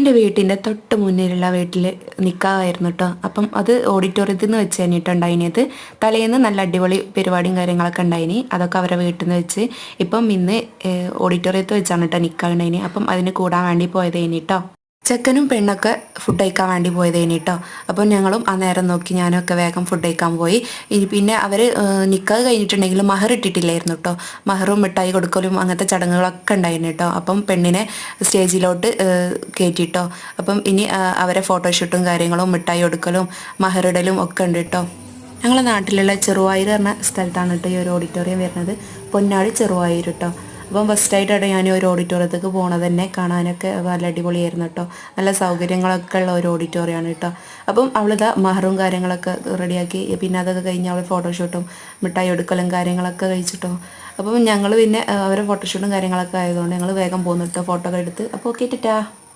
എൻ്റെ വീട്ടിൻ്റെ തൊട്ട് മുന്നിലുള്ള വീട്ടിൽ നിൽക്കാമായിരുന്നു കേട്ടോ. അപ്പം അത് ഓഡിറ്റോറിയത്തിൽ നിന്ന് വെച്ച് തന്നെട്ടോ ഉണ്ടായിനത്. തലേന്ന് നല്ല അടിപൊളി പരിപാടിയും കാര്യങ്ങളൊക്കെ ഉണ്ടായിനി. അതൊക്കെ അവരുടെ വീട്ടിൽ നിന്ന് വെച്ച് ഇപ്പം ഇന്ന് ഓഡിറ്റോറിയത്തിൽ വെച്ചാണ് കേട്ടോ നിൽക്കാനുണ്ടായിനി. അപ്പം അതിന് കൂടാൻ വേണ്ടി പോയതേനി കേട്ടോ. ചെക്കനും പെണ്ണൊക്കെ ഫുഡ് കഴിക്കാൻ വേണ്ടി പോയതേനി കേട്ടോ. അപ്പം ഞങ്ങളും ആ നേരം നോക്കി ഞാനൊക്കെ വേഗം ഫുഡ് കഴിക്കാൻ പോയി. പിന്നെ അവർ നിക്കാഹ് കഴിഞ്ഞിട്ടുണ്ടെങ്കിലും മഹർ ഇട്ടിട്ടില്ലായിരുന്നു കേട്ടോ. മഹറും മിഠായി കൊടുക്കലും അങ്ങനത്തെ ചടങ്ങുകളൊക്കെ ഉണ്ടായിരുന്നു കേട്ടോ. അപ്പം പെണ്ണിനെ സ്റ്റേജിലോട്ട് കയറ്റിട്ടോ. അപ്പം ഇനി അവരെ ഫോട്ടോഷൂട്ടും കാര്യങ്ങളും മിഠായി കൊടുക്കലും മഹറിടലും ഒക്കെ ഉണ്ട് കേട്ടോ. ഞങ്ങളുടെ നാട്ടിലുള്ള ചെറുവായൂർ പറഞ്ഞ സ്ഥലത്താണ് കേട്ടോ ഈ ഒരു ഓഡിറ്റോറിയം വരുന്നത്. പൊന്നാടി ചെറുവായൂർ കേട്ടോ. അപ്പം ഫസ്റ്റായിട്ടാണ് ഞാൻ ഒരു ഓഡിറ്റോറിയത്തേക്ക് പോണത് തന്നെ. കാണാനൊക്കെ നല്ല അടിപൊളിയായിരുന്നു കേട്ടോ. നല്ല സൗകര്യങ്ങളൊക്കെ ഉള്ള ഒരു ഓഡിറ്റോറിയമാണ് കേട്ടോ. അപ്പം അവളിതാ മഹറും കാര്യങ്ങളൊക്കെ റെഡിയാക്കി. പിന്നെ അതൊക്കെ കഴിഞ്ഞ് അവൾ ഫോട്ടോഷൂട്ടും മിഠായി എടുക്കലും കാര്യങ്ങളൊക്കെ കഴിച്ചിട്ടോ. അപ്പം ഞങ്ങൾ പിന്നെ അവരെ ഫോട്ടോഷൂട്ടും കാര്യങ്ങളൊക്കെ ആയതുകൊണ്ട് ഞങ്ങൾ വേഗം പോകുന്നു കേട്ടോ ഫോട്ടോ ഒക്കെ എടുത്ത്. അപ്പോൾ ഓക്കെ ടാറ്റാ.